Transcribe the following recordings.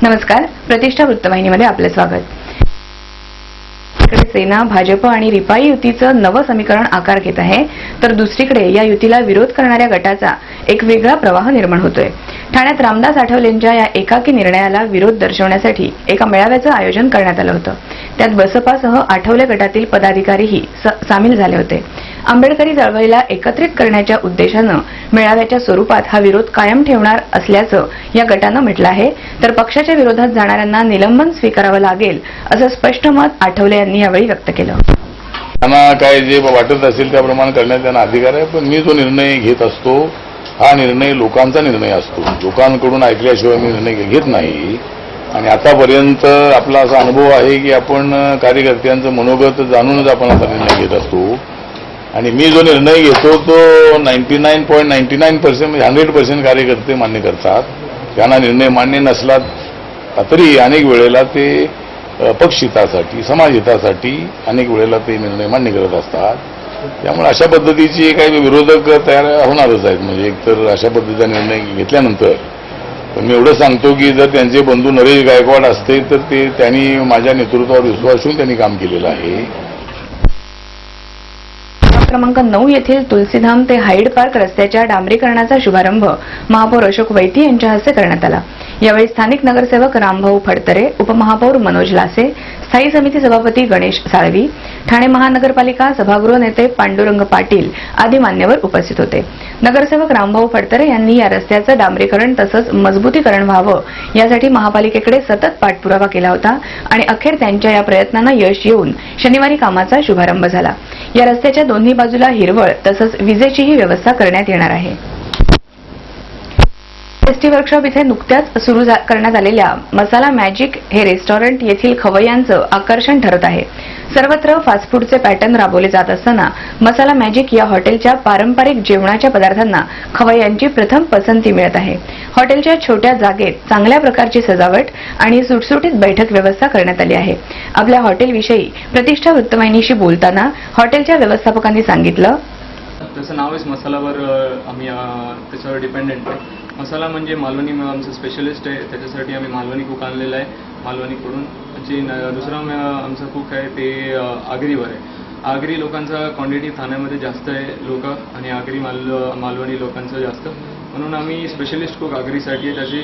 नमस्कार, प्रतिष्ठा वृत्तवाहिनीमध्ये आपले स्वागत. सेना, भाजप आणि रिपाई युतीचं नवं समीकरण आकार घेत आहे, तर दुसरीकडे या युतीला विरोध करणाऱ्या गटाचा एक वेगळा प्रवाह निर्माण होतोय. ठाण्यात रामदास आठवलेंच्या या एकाकी निर्णयाला विरोध दर्शवण्यासाठी एका मेळाव्याचं आयोजन करण्यात आलं होतं. त्यात बसपासह आठवले गटातील पदाधिकारीही सामील झाले होते. आंबेडकरी चळवळीला एकत्रित करण्याच्या उद्देशानं मेळाव्याच्या स्वरूपात हा विरोध कायम ठेवणार असल्याचं या गटानं म्हटलं आहे. तर पक्षाच्या विरोधात जाणाऱ्यांना निलंबन स्वीकारावं लागेल असं स्पष्ट मत आठवले यांनी यावेळी व्यक्त केलं. त्यांना काय जे वाटत असेल त्याप्रमाणे करण्याचा त्यांना अधिकार आहे, पण मी जो निर्णय घेत असतो हा निर्णय लोकांचा निर्णय असतो. लोकांकडून ऐकल्याशिवाय मी निर्णय घेत नाही. आणि आतापर्यंत आपला असा अनुभव आहे की आपण कार्यकर्त्यांचं मनोगत जाणूनच आपण आता निर्णय घेत असतो. आणि मी जो निर्णय घेतो तो 99.99% म्हणजे 100% कार्यकर्ते मान्य करतात. त्यांना निर्णय मान्य नसला तरी अनेक वेळेला ते पक्षहितासाठी, समाजहितासाठी अनेक वेळेला ते निर्णय मान्य करत असतात. त्यामुळे अशा पद्धतीची काही विरोधक तयार होणारच आहेत. म्हणजे एकतर अशा पद्धतीचा निर्णय घेतल्यानंतर पण मी एवढं सांगतो की जर त्यांचे बंधू नरेश गायकवाड असते तर त्यांनी माझ्या नेतृत्वावर विश्वास ठेवून त्यांनी काम केलेलं आहे. क्रमांक 9 येथील तुलसीधाम ते हाईड पार्क रस्त्याच्या डांबरीकरणाचा शुभारंभ महापौर अशोक वैती यांच्या हस्ते करण्यात आला. यावेळी स्थानिक नगरसेवक रामभाऊ फडतरे, उपमहापौर मनोज लासे, स्थायी समिती सभापती गणेश साळवी, ठाणे महानगरपालिका सभागृह नेते पांडुरंग पाटील आदी मान्यवर उपस्थित होते. नगरसेवक रामभाऊ फडतरे यांनी या रस्त्याचं डांबरीकरण तसंच मजबूतीकरण व्हावं यासाठी महापालिकेकडे सतत पाठपुरावा केला होता आणि अखेर त्यांच्या या प्रयत्नांना यश येऊन शनिवारी कामाचा शुभारंभ झाला. या रस्त्याच्या दोन्ही बाजूला हिरवळ तसंच विजेचीही व्यवस्था करण्यात येणार आहे. एसटी वर्कशॉप इथे नुकत्याच सुरू करण्यात आलेल्या मसाला मॅजिक हे रेस्टॉरंट येथील खवय्यांचं आकर्षण ठरत आहे. सर्वत्र फास्ट फूडचे पॅटर्न राबवले जात असताना मसाला मॅजिक या हॉटेलच्या पारंपरिक जेवणाच्या पदार्थांना खवय्यांची प्रथम पसंती मिळत आहे. हॉटेलच्या छोट्या जागेत चांगल्या प्रकारची सजावट आणि सुटसुटीत बैठक व्यवस्था करण्यात आली आहे. आपल्या हॉटेलविषयी प्रतिष्ठा वृत्तवाहिनीशी बोलताना हॉटेलच्या व्यवस्थापकांनी सांगितलं, त्याचं नावच मसालावर आम्ही त्याच्यावर डिपेंडेंट आहे. मसाला म्हणजे मालवणी आमचं स्पेशलिस्ट आहे. त्याच्यासाठी आम्ही मालवणी कुक आणलेला आहे मालवणीकडून. दुसरा आमचा कुक आहे ते आगरीवर आहे. आगरी लोकांचा क्वांटिटी ठाण्यामध्ये जास्त आहे लोक आणि आगरी मालवणी लोकांचं जास्त, म्हणून आम्ही स्पेशलिस्ट कुक आगरीसाठी आहे. त्याची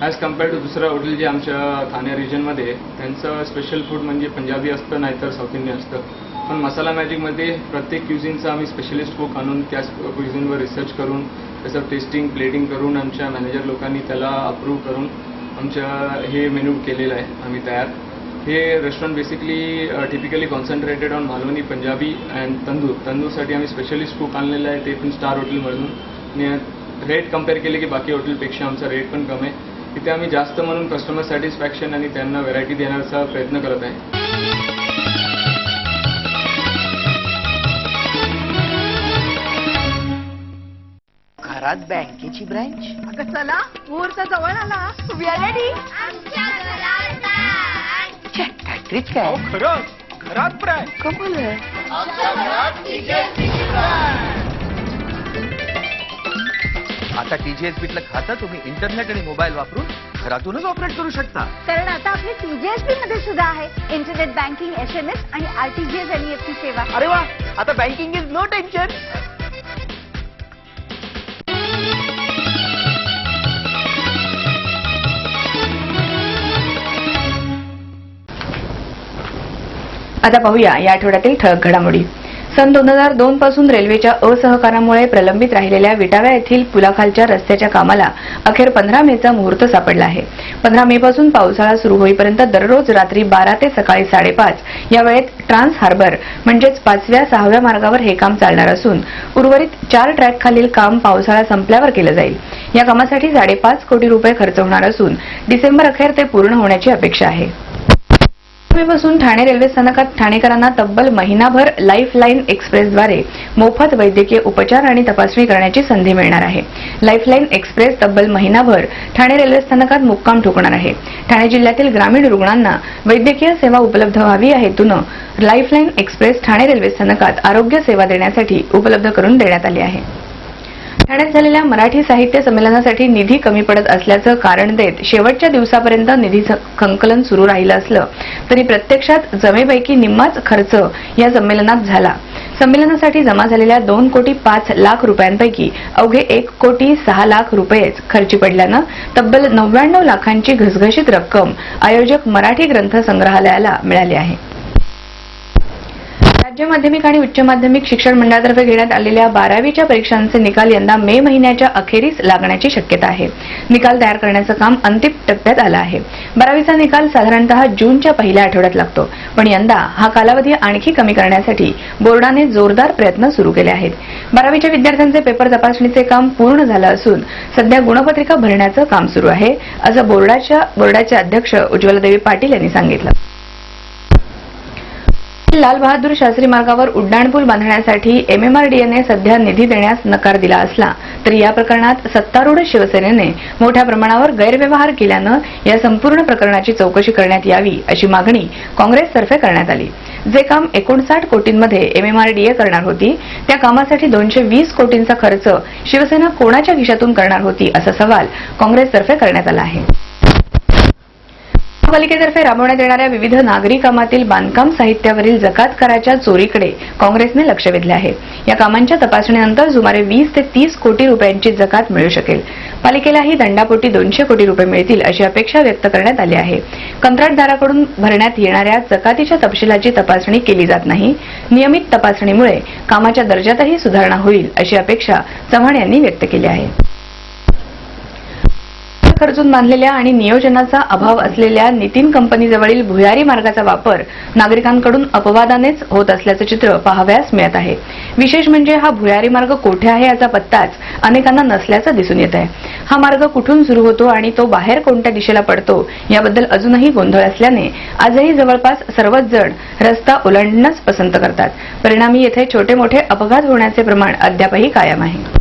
ॲज कम्पेअर टू दुसरं हॉटेल जे आमच्या ठाणे रिजनमध्ये त्यांचं स्पेशल फूड म्हणजे पंजाबी असतं नाहीतर साऊथ इंडियन असतं. पण मसाला मॅजिकमध्ये प्रत्येक क्युझिनचा आम्ही स्पेशलिस्ट कुक आणून त्याच क्युझिनवर रिसर्च करून त्याचं टेस्टिंग प्लेटिंग करून आमच्या मॅनेजर लोकांनी त्याला अप्रूव्ह करून आमच्या हे मेन्यू केलेलं आहे आम्ही तयार. हे restaurant basically typically concentrated on Malvani, Punjabi and तंदूरसाठी आम्ही स्पेशलिस्ट कुक आणलेलं आहे. ते पण स्टार हॉटेलमधून. आणि रेट कम्पेअर केले की बाकी हॉटेलपेक्षा आमचा रेट पण कमी आहे. इथे आम्ही जास्त म्हणून कस्टमर सॅटिस्फॅक्शन आणि त्यांना व्हरायटी देण्याचा प्रयत्न करत आहे. घरात बँकेची ब्रँच. अगं चला, मुहूर्त जवळ आला. We are ready. काय ट्रिक काय? खरंच घरात ब्रँच. कमाल आहे. आता TGSBतलं खातं तुम्ही इंटरनेट आणि मोबाईल वापरून घरातूनच ऑपरेट करू शकता. कारण आता आपले TGSB मध्ये सुद्धा आहे इंटरनेट बँकिंग, SMS आणि RTGS NEFT सेवा. अरे वा, आता बँकिंग इज नो टेन्शन. आता पाहूया या आठवड्यातील ठळक घडामोडी. सन 2002 पासून रेल्वेच्या असहकारामुळे प्रलंबित राहिलेल्या विटाव्या येथील पुलाखालच्या रस्त्याच्या कामाला अखेर 15 मेचा मुहूर्त सापडला आहे. 15 मे पासून पावसाळा सुरू होईपर्यंत दररोज रात्री 12 ते सकाळी 5:30 या वेळेत ट्रान्स हार्बर म्हणजेच 5व्या 6व्या मार्गावर हे काम चालणार असून उर्वरित 4 ट्रॅक खालील काम पावसाळा संपल्यावर केलं जाईल. या कामासाठी 5.5 कोटी रुपये खर्च होणार असून डिसेंबर अखेर ते पूर्ण होण्याची अपेक्षा आहे. पासून ठाणे रेल्वे स्थानकात ठाणेकरांना तब्बल महिनाभर लाईफलाईन एक्सप्रेसद्वारे मोफत वैद्यकीय उपचार आणि तपासणी करण्याची संधी मिळणार आहे. लाईफलाईन एक्सप्रेस तब्बल महिनाभर ठाणे रेल्वे स्थानकात मुक्काम ठोकणार आहे. ठाणे जिल्ह्यातील ग्रामीण रुग्णांना वैद्यकीय सेवा उपलब्ध व्हावी या हेतूनं लाईफलाईन एक्सप्रेस ठाणे रेल्वे स्थानकात आरोग्य सेवा देण्यासाठी उपलब्ध करून देण्यात आली आहे. ठाण्यात झालेल्या मराठी साहित्य संमेलनासाठी निधी कमी पडत असल्याचं कारण देत शेवटच्या दिवसापर्यंत निधी संकलन सुरू राहिलं असलं तरी प्रत्यक्षात जमेपैकी निम्माच खर्च या संमेलनात झाला. संमेलनासाठी जमा झालेल्या 2,05,00,000 रुपयांपैकी अवघे 1,06,00,000 रुपयेच खर्ची पडल्यानं तब्बल 99 लाखांची घसघशीत रक्कम आयोजक मराठी ग्रंथ संग्रहालयाला मिळाली आहे. राज्य माध्यमिक आणि उच्च माध्यमिक शिक्षण मंडळातर्फे घेण्यात आलेल्या 12वीच्या परीक्षांचे निकाल यंदा मे महिन्याच्या अखेरीस लागण्याची शक्यता आहे. निकाल तयार करण्याचं काम अंतिम टप्प्यात आलं आहे. 12वीचा निकाल साधारणतः जूनच्या पहिल्या आठवड्यात लागतो, पण यंदा हा कालावधी आणखी कमी करण्यासाठी बोर्डाने जोरदार प्रयत्न सुरू केले आहेत. 12वीच्या विद्यार्थ्यांचे पेपर तपासणीचे काम पूर्ण झालं असून सध्या गुणपत्रिका भरण्याचं काम सुरू आहे, असं बोर्डाचे अध्यक्ष उज्ज्वलादेवी पाटील यांनी सांगितलं. लाल बहादूर शास्त्री मार्गावर उड्डाणपूल बांधण्यासाठी MMRDAने सध्या निधी देण्यास नकार दिला असला तरी या प्रकरणात सत्तारूढ शिवसेनेने मोठ्या प्रमाणावर गैरव्यवहार केल्यानं या संपूर्ण प्रकरणाची चौकशी करण्यात यावी अशी मागणी काँग्रेसतर्फे करण्यात आली. जे काम 59 कोटींमध्ये MMRDA करणार होती त्या कामासाठी 220 कोटींचा खर्च शिवसेना कोणाच्या खिशातून करणार होती असा सवाल काँग्रेसतर्फे करण्यात आला आहे. महापालिकेतर्फे राबवण्यात येणाऱ्या विविध नागरी कामातील बांधकाम साहित्यावरील जकात कराच्या चोरीकडे काँग्रेसने लक्ष वेधले आहे. या कामांच्या तपासणीनंतर सुमारे 20 ते 30 कोटी रुपयांची जकात मिळू शकेल. पालिकेलाही दंडापोटी 200 कोटी रुपये मिळतील अशी अपेक्षा व्यक्त करण्यात आली आहे. कंत्राटदाराकडून भरण्यात येणाऱ्या जकातीच्या तपशिलाची तपासणी केली जात नाही. नियमित तपासणीमुळे कामाच्या दर्जातही सुधारणा होईल अशी अपेक्षा चव्हाण यांनी व्यक्त केली आहे. खर्चून बांधलेल्या आणि नियोजनाचा अभाव असलेल्या नितीन कंपनीजवळील भुयारी मार्गाचा वापर नागरिकांकडून अपवादानेच होत असल्याचं चित्र पाहावयास मिळत आहे. विशेष म्हणजे हा भुयारी मार्ग कोठे आहे याचा पत्ताच अनेकांना नसल्याचं दिसून येत आहे. हा मार्ग कुठून सुरू होतो आणि तो बाहेर कोणत्या दिशेला पडतो याबद्दल अजूनही गोंधळ असल्याने आजही जवळपास सर्वच जण रस्ता ओलांडणंच पसंत करतात. परिणामी येथे छोटे मोठे अपघात होण्याचे प्रमाण अद्यापही कायम आहे.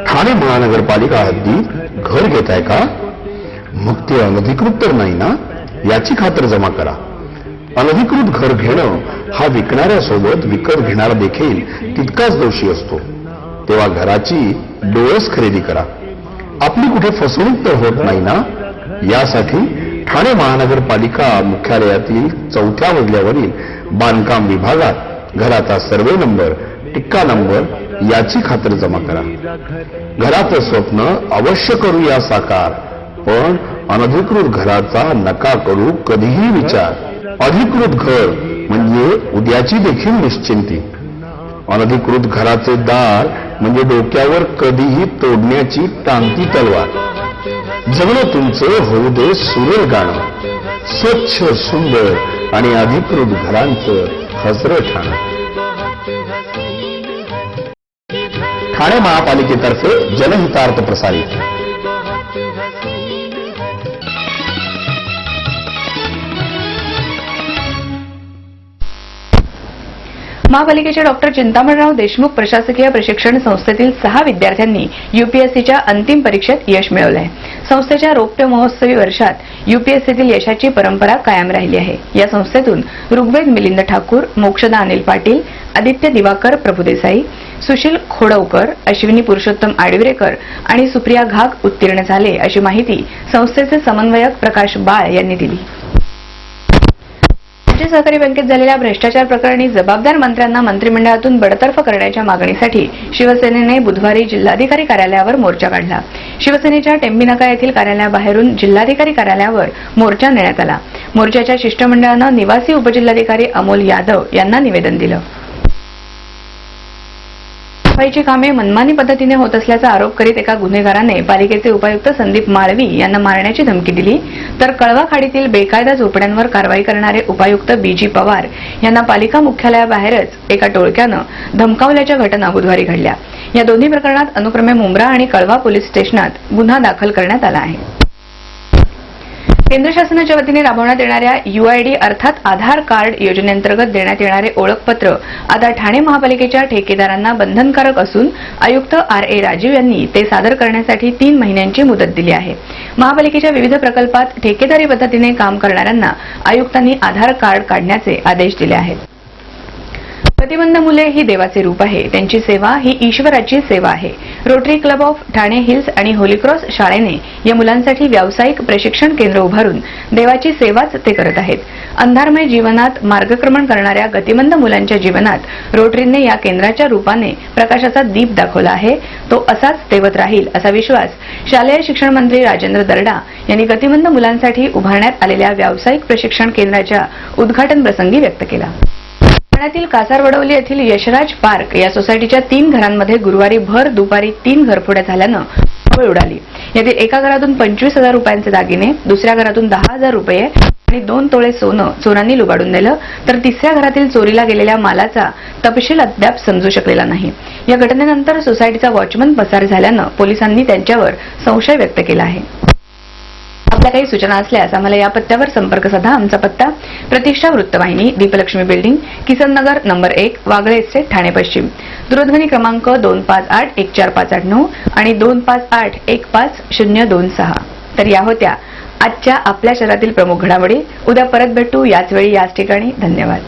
ठाणे महानगरपालिका हद्दीत घर घेताय का? मग ते अनधिकृत तर नाही ना, याची खातर जमा करा. अनधिकृत घर घेणं हा विकणाऱ्यासोबत विकत घेणारा देखील तितकाच दोषी असतो. तेव्हा घराची डोळस खरेदी करा. आपली कुठे फसवणूक तर होत नाही ना, यासाठी ठाणे महानगरपालिका मुख्यालयातील 4थ्या मजल्यावरील बांधकाम विभागात घराचा सर्वे नंबर, टिक्का नंबर याची खातर जमा करा. घराचं स्वप्न अवश्य करूया साकार, पण अनधिकृत घराचा नका करू कधीही विचार. अधिकृत घर म्हणजे उद्याची देखील निश्चिंती. अनधिकृत घराचे दार म्हणजे डोक्यावर कधीही तोडण्याची टांगती तलवार. जगणं तुमचं होऊ दे सुरेल गाणं, स्वच्छ सुंदर आणि अधिकृत घरांचं हसरं ठाणं. ठाणे महापालिकेतर्फे जनहितार्थ प्रसारित. महापालिकेच्या डॉक्टर चिंतामणराव देशमुख प्रशासकीय प्रशिक्षण संस्थेतील 6 विद्यार्थ्यांनी UPSCच्या अंतिम परीक्षेत यश मिळवलंय. संस्थेच्या रौप्य महोत्सवी वर्षात UPSCतील यशाची परंपरा कायम राहिली आहे. या संस्थेतून ऋग्वेद मिलिंद ठाकूर, मोक्षदा अनिल पाटील, आदित्य दिवाकर प्रभुदेसाई, सुशील खोडवकर, अश्विनी पुरुषोत्तम आडविरेकर आणि सुप्रिया घाग उत्तीर्ण झाले अशी माहिती संस्थेचे समन्वयक प्रकाश बाळ यांनी दिली. राज्य सहकारी बँकेत झालेल्या भ्रष्टाचार प्रकरणी जबाबदार मंत्र्यांना मंत्रिमंडळातून बडतर्फ करण्याच्या मागणीसाठी शिवसेनेने बुधवारी जिल्हाधिकारी कार्यालयावर मोर्चा काढला. शिवसेनेच्या टेंबिनाका येथील कार्यालयाबाहेरून जिल्हाधिकारी कार्यालयावर मोर्चा नेण्यात आला. मोर्चाच्या शिष्टमंडळानं निवासी उपजिल्हाधिकारी अमोल यादव यांना निवेदन दिलं. सफाईची कामे मनमानी पद्धतीने होत असल्याचा आरोप करीत एका गुन्हेगाराने पालिकेचे उपायुक्त संदीप माळवी यांना मारण्याची धमकी दिली, तर कळवा खाडीतील बेकायदा झोपड्यांवर कारवाई करणारे उपायुक्त BG पवार यांना पालिका मुख्यालयाबाहेरच एका टोळक्यानं धमकावल्याच्या घटना बुधवारी घडल्या. या दोन्ही प्रकरणात अनुक्रमे मुंब्रा आणि कळवा पोलीस स्टेशनात गुन्हा दाखल करण्यात आला आहे. केंद्र शासनाच्या वतीने राबवण्यात येणाऱ्या UID अर्थात आधार कार्ड योजनेअंतर्गत देण्यात येणारे ओळखपत्र आता ठाणे महापालिकेच्या ठेकेदारांना बंधनकारक असून आयुक्त RA राजीव यांनी ते सादर करण्यासाठी 3 महिन्यांची मुदत दिली आहे. महापालिकेच्या विविध प्रकल्पात ठेकेदारी पद्धतीने काम करणाऱ्यांना आयुक्तांनी आधार कार्ड काढण्याचे आदेश दिले आहेत. गतिमंद मुले ही देवाचे रूप आहे. त्यांची सेवा ही ईश्वराची सेवा आहे. Rotary club of Thane hills आणि होली क्रॉस शाळेने या मुलांसाठी व्यावसायिक प्रशिक्षण केंद्र उभारून देवाची सेवाच ते करत आहेत. अंधारमय जीवनात मार्गक्रमण करणाऱ्या गतिमंद मुलांच्या जीवनात रोटरीने या केंद्राच्या रूपाने प्रकाशाचा दीप दाखवला आहे. तो असाच तेवत राहील असा विश्वास शालेय शिक्षण मंत्री राजेंद्र दर्डा यांनी गतिमंद मुलांसाठी उभारण्यात आलेल्या व्यावसायिक प्रशिक्षण केंद्राच्या उद्घाटन प्रसंगी व्यक्त केला. ठाण्यातील कासारवडवली येथील यशराज पार्क या सोसायटीच्या 3 घरांमध्ये गुरुवारी भर दुपारी 3 घरफोड्या झाल्यानं खळबळ उडाली. यातील एका घरातून 25,000 रुपयांचे दागिने, दुसऱ्या घरातून 10,000 रुपये आणि 2 तोळे सोनं चोरांनी लुबाडून नेलं, तर तिसऱ्या घरातील चोरीला गेलेल्या मालाचा तपशील अद्याप समजू शकलेला नाही. या घटनेनंतर सोसायटीचा वॉचमन पसार झाल्यानं पोलिसांनी त्यांच्यावर संशय व्यक्त केला आहे. आपल्या काही सूचना असल्यास आम्हाला या पत्त्यावर संपर्क साधा. आमचा पत्ता प्रतीक्षा वृत्तवाहिनी, दीपलक्ष्मी बिल्डिंग, किसन नगर नंबर 1, वागळे एस्टेट, ठाणे पश्चिम. दूरध्वनी क्रमांक 25814589 आणि 25815026. तर या होत्या आजच्या आपल्या शहरातील प्रमुख घडामोडी. उद्या परत भेटू याच वेळी याच ठिकाणी. धन्यवाद.